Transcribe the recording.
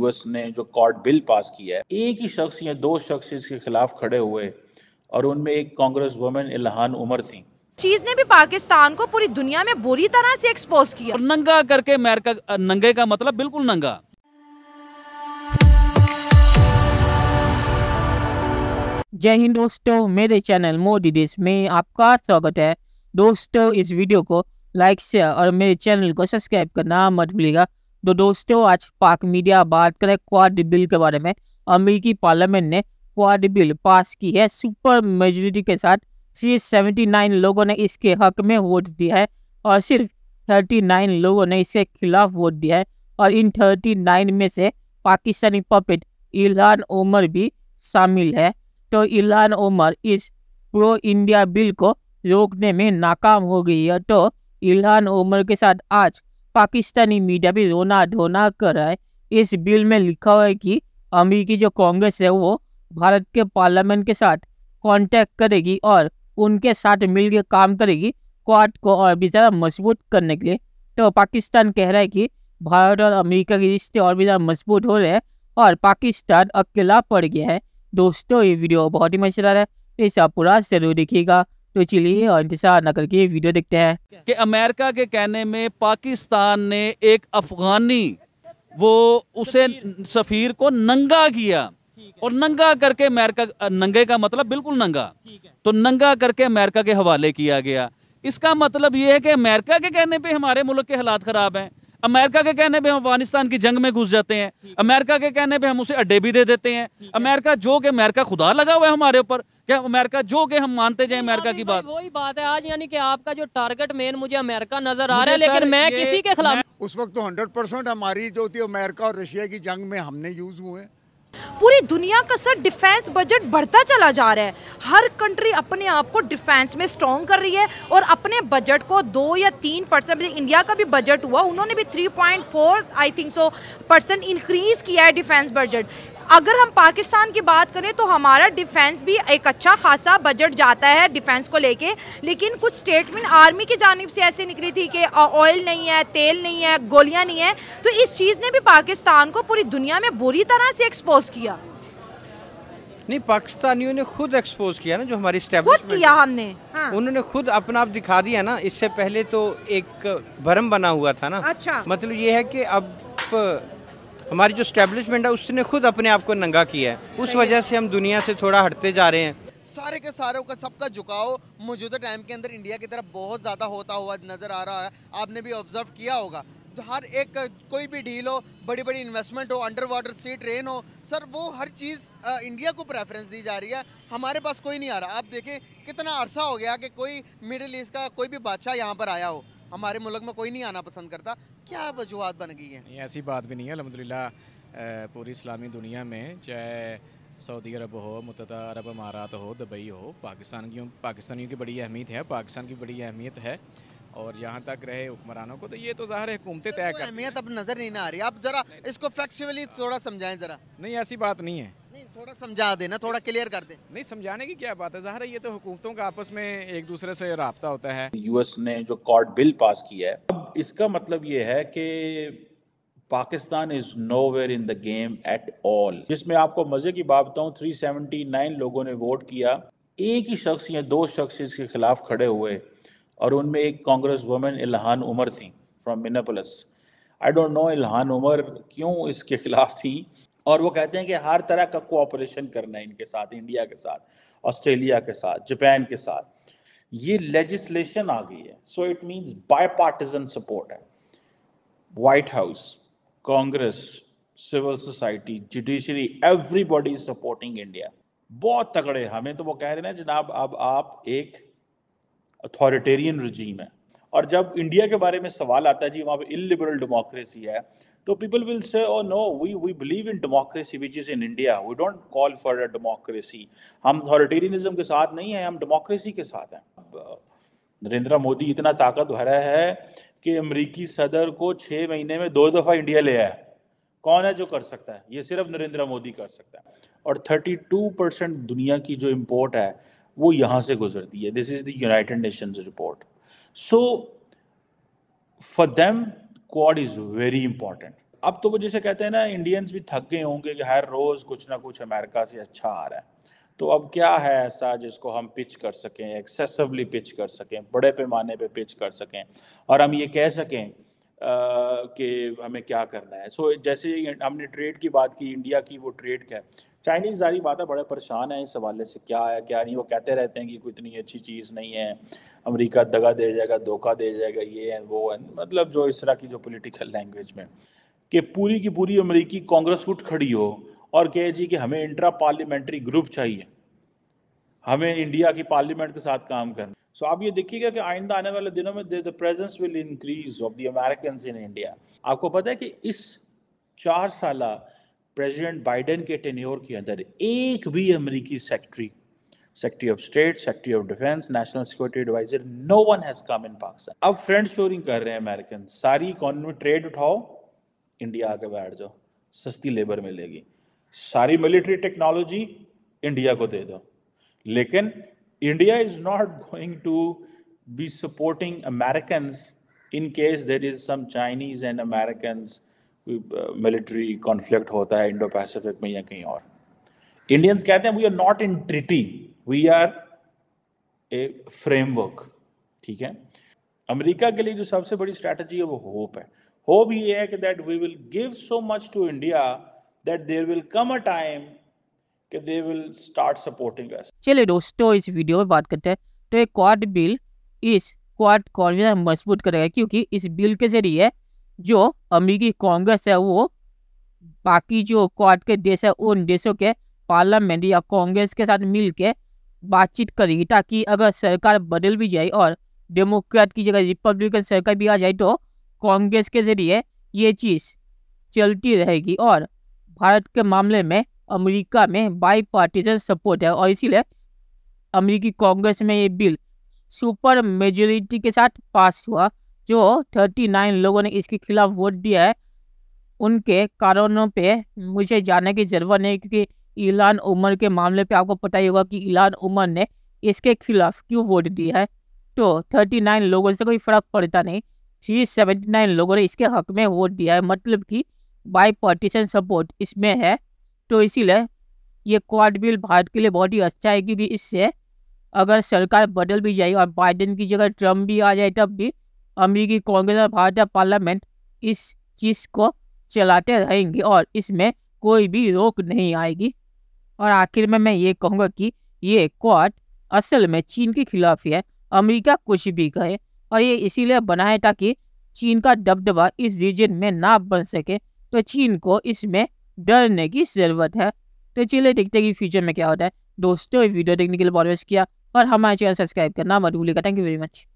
US ने जो cord bill pass किया है, एक ही शख्स या दो शख्स इसके खिलाफ खड़े हुए और उनमें एक कांग्रेस वुमेन इल्हान उमर थी। चीज ने भी पाकिस्तान को पूरी दुनिया में बुरी तरह से एक्सपोज किया। और नंगा करके अमेरिका, नंगे का मतलब बिल्कुल नंगा। जय हिंद दोस्तों, मेरे चैनल मोदी देश में आपका स्वागत है। दोस्तों, इस वीडियो को लाइक शेयर और मेरे चैनल को सब्सक्राइब करना मत भूलिएगा। तो दोस्तों, आज पाक मीडिया बात करें क्वाड बिल के बारे में। अमेरिकी पार्लियामेंट ने क्वाड बिल पास की है सुपर मेजोरिटी के साथ। 379 लोगों ने इसके हक में वोट दिया है और सिर्फ 39 लोगों ने इसके खिलाफ वोट दिया है। और इन 39 में से पाकिस्तानी पपेट इल्हान उमर भी शामिल है। तो इल्हान उमर इस प्रो इंडिया बिल को रोकने में नाकाम हो गई है। तो इल्हान उमर के साथ आज पाकिस्तानी मीडिया भी रोना धोना कर रहा है। इस बिल में लिखा हुआ है कि अमेरिकी जो कांग्रेस है वो भारत के पार्लियामेंट के साथ कांटेक्ट करेगी और उनके साथ मिलकर काम करेगी क्वाड को और भी ज़्यादा मजबूत करने के लिए। तो पाकिस्तान कह रहा है कि भारत और अमेरिका के रिश्ते और भी ज़्यादा मजबूत हो रहे हैं और पाकिस्तान अकेला पड़ गया है। दोस्तों, ये वीडियो बहुत ही मजेदार है, इसे आप पूरा जरूर देखिएगा। तो चलिए और इंतजार न करके वीडियो देखते हैं। कि अमेरिका के कहने में पाकिस्तान ने एक अफगानी उसे सफीर को नंगा किया और नंगा करके अमेरिका, नंगे का मतलब बिल्कुल नंगा, तो नंगा करके अमेरिका के हवाले किया गया। इसका मतलब ये है कि अमेरिका के कहने पे हमारे मुल्क के हालात खराब हैं, अमेरिका के कहने पे हम अफगानिस्तान की जंग में घुस जाते हैं, अमेरिका के कहने पे हम उसे अड्डे भी दे देते हैं। अमेरिका जो कि अमेरिका खुदा लगा हुआ है हमारे ऊपर, क्या अमेरिका जो कि हम मानते जाए अमेरिका की बात। वही बात है आज, यानी कि आपका जो टारगेट मेन मुझे अमेरिका नजर आ रहा है, लेकिन मैं किसी के खिलाफ। उस वक्त तो 100% हमारी जो थी अमेरिका और रशिया की जंग में हमने यूज हुए हैं। पूरी दुनिया का सर डिफेंस बजट बढ़ता चला जा रहा है। हर कंट्री अपने आप को डिफेंस में स्ट्रॉन्ग कर रही है और अपने बजट को 2 या 3%, इंडिया का भी बजट हुआ, उन्होंने भी 3.4 आई थिंक सो % इंक्रीज किया है डिफेंस बजट। अगर हम पाकिस्तान की बात करें तो हमारा डिफेंस भी एक अच्छा खासा बजट जाता है डिफेंस को लेके, लेकिन कुछ स्टेटमेंट आर्मी की जानिब से ऐसे निकली थी कि ऑयल नहीं है, तेल नहीं है, गोलियां नहीं है। तो इस चीज़ ने भी पाकिस्तान को पूरी दुनिया में बुरी तरह से एक्सपोज किया। नहीं, पाकिस्तानियों ने खुद एक्सपोज किया ना, जो हमारी खुद एस्टेब्लिशमेंट किया हमने। हाँ। उन्होंने खुद अपना आप दिखा दिया ना। इससे पहले तो एक भरम बना हुआ था ना। अच्छा। मतलब ये है कि अब हमारी जो एस्टेब्लिशमेंट है उसने खुद अपने आप को नंगा किया है। उस वजह से हम दुनिया से थोड़ा हटते जा रहे हैं। सारे के सारों का सबका झुकाव मौजूदा टाइम के अंदर इंडिया की तरफ बहुत ज़्यादा होता हुआ नज़र आ रहा है। आपने भी ऑब्जर्व किया होगा, तो हर एक कोई भी डील हो, बड़ी बड़ी इन्वेस्टमेंट हो, अंडर वाटर सी ट्रेन हो, सर वो हर चीज़ इंडिया को प्रेफरेंस दी जा रही है। हमारे पास कोई नहीं आ रहा। आप देखें कितना अरसा हो गया कि कोई मिडिल ईस्ट का कोई भी बादशाह यहाँ पर आया हो, हमारे मुल्क में कोई नहीं आना पसंद करता। क्या वजूहत बन गई हैं? ऐसी बात भी नहीं है। अल्हम्दुलिल्लाह पूरी इस्लामी दुनिया में, चाहे सऊदी अरब हो, मुत्तहदा अरब अमारात हो, दुबई हो, पाकिस्तानियों की बड़ी अहमियत है, पाकिस्तान की बड़ी अहमियत है। और यहाँ तक रहे हुक्मरानों को, तो ये तो ज़ाहिर है हुकूमतें तय कर। अहमियत अब नज़र नहीं आ रही। आप ज़रा इसको फैक्चुअली थोड़ा समझाएं ज़रा। नहीं, ऐसी बात नहीं है। नहीं, थोड़ा समझा देना, थोड़ा क्लियर कर दे। नहीं, समझाने की क्या बात है, ज़ाहिर है ये तो हुकूमतों का आपस में एक दूसरे से राब्ता होता है। यूएस ने जो कॉर्ड बिल पास किया है, अब इसका मतलब ये है कि Pakistan is nowhere in the game at all. जिसमें आपको मजे की बात बताऊं, 379 लोगों ने वोट किया, एक ही शख्स या दो शख्स इसके खिलाफ खड़े हुए और उनमें एक कांग्रेस वुमेन इल्हान उमर थी from Minneapolis. I don't know Ilhan Omar क्यों इसके खिलाफ थी, और वो कहते हैं कि हर तरह का कोऑपरेशन करना है इनके साथ, इंडिया के साथ, ऑस्ट्रेलिया के साथ, जापान के साथ। ये लेजिस्लेशन आ गई है, so it means bipartisan support है। White House, Congress, civil society, judiciary, everybody is supporting India. बहुत तगड़े। हमें तो वो कह रहे हैं ना जनाब, अब आप एक अथॉरिटेरियन रजीम है। और जब इंडिया के बारे में सवाल आता है जी वहाँ पे इलिबरल डेमोक्रेसी है, तो people will say oh no, we believe in democracy which is in India, we don't call for a democracy. हम अथॉरिटेरियनिज्म के साथ नहीं हैं, हम डेमोक्रेसी के साथ हैं। नरेंद्र मोदी इतना ताकतवर है कि अमेरिकी सदर को 6 महीने में 2 दफ़ा इंडिया ले आया। कौन है जो कर सकता है? ये सिर्फ नरेंद्र मोदी कर सकता है। और 32% दुनिया की जो इम्पोर्ट है वो यहाँ से गुजरती है। This is the United Nations report. So for them quad is very important. अब तो वो जैसे कहते हैं ना, इंडियंस भी थक गए होंगे कि हर रोज़ कुछ ना कुछ अमेरिका से अच्छा आ रहा है। तो अब क्या है ऐसा जिसको हम पिच कर सकें, एक्सेसिवली पिच कर सकें, बड़े पैमाने पे पिच कर सकें, और हम ये कह सकें कि हमें क्या करना है। सो जैसे हमने ट्रेड की बात की, इंडिया की वो ट्रेड क्या है, चाइनीज़ सारी बात है, बड़े परेशान हैं इस हवाले से, क्या है क्या नहीं। वो कहते रहते हैं कि कोई इतनी अच्छी चीज़ नहीं है, अमेरिका दगा दे जाएगा, धोखा दे जाएगा, ये है वो है, मतलब जो इस तरह की जो पॉलिटिकल लैंग्वेज में, कि पूरी की पूरी अमेरिकी कांग्रेस उठ खड़ी हो और कहे जी कि हमें इंट्रा पार्लियामेंट्री ग्रुप चाहिए, हमें इंडिया की पार्लियामेंट के साथ काम करना। सो आप ये देखिएगा कि आइंदा आने वाले दिनों में the presence will increase of the Americans in India. आपको पता है कि इस 4 साल प्रेसिडेंट बाइडेन के टेन्योर के अंदर एक भी अमेरिकी secretary of state, secretary of defence, national security adviser, no one has come in Pakistan. अब फ्रेंड शोरिंग कर रहे हैं अमेरिकन, सारी इकोनॉमी ट्रेड उठाओ, इंडिया आके बैठ जाओ, सस्ती लेबर मिलेगी, सारी मिलिट्री टेक्नोलॉजी इंडिया को दे दो। लेकिन India is not going to be supporting Americans in case there is some Chinese and Americans military conflict होता है इंडो पैसिफिक में या कहीं और। इंडियंस कहते हैं we are not in treaty, we are a framework. ठीक है, अमेरिका के लिए जो सबसे बड़ी स्ट्रैटेजी है वो होप है। होप ये है कि that we will give so much to India that there will come a time कि they will start supporting us. चलिए दोस्तों, इस वीडियो में बात करते हैं तो एक क्वाड बिल इस क्वाड कॉन्फ्रेंस मजबूत करेगा, क्योंकि इस बिल के जरिए जो अमेरिकी कांग्रेस है वो बाकी जो क्वाड के देश है उन देशों के पार्लियामेंट या कांग्रेस के साथ मिलकर बातचीत करेगी, ताकि अगर सरकार बदल भी जाए और डेमोक्रेट की जगह रिपब्लिकन सरकार भी आ जाए तो कांग्रेस के जरिए ये चीज़ चलती रहेगी। और भारत के मामले में अमेरिका में बाई पार्टीजन सपोर्ट है और इसीलिए अमेरिकी कांग्रेस में ये बिल सुपर मेजोरिटी के साथ पास हुआ। जो 39 लोगों ने इसके खिलाफ वोट दिया है उनके कारणों पे मुझे जानने की ज़रूरत नहीं, क्योंकि इलान उमर के मामले पे आपको पता ही होगा कि इलान उमर ने इसके खिलाफ क्यों वोट दिया है। तो 39 लोगों से कोई फ़र्क पड़ता नहीं, 379 लोगों ने इसके हक में वोट दिया है, मतलब कि बाई पार्टीशन सपोर्ट इसमें है। तो इसीलिए ये क्वाड बिल भारत के लिए बहुत ही अच्छा है, क्योंकि इससे अगर सरकार बदल भी जाए और बाइडेन की जगह ट्रम्प भी आ जाए तब भी अमेरिकी कांग्रेस और भारतीय पार्लियामेंट इस चीज़ को चलाते रहेंगे और इसमें कोई भी रोक नहीं आएगी। और आखिर में मैं ये कहूँगा कि ये क्वाड असल में चीन के खिलाफ है, अमेरिका कुछ भी कहे, और ये इसीलिए बना है ताकि चीन का दबदबा इस रीजन में ना बन सके। तो चीन को इसमें डरने की ज़रूरत है। तो चलिए देखते हैं कि फ्यूचर में क्या होता है। दोस्तों वीडियो देखने के लिए बहुत शुक्रिया और हमारे चैनल सब्सक्राइब करना मत भूलिएगा। Thank you very much.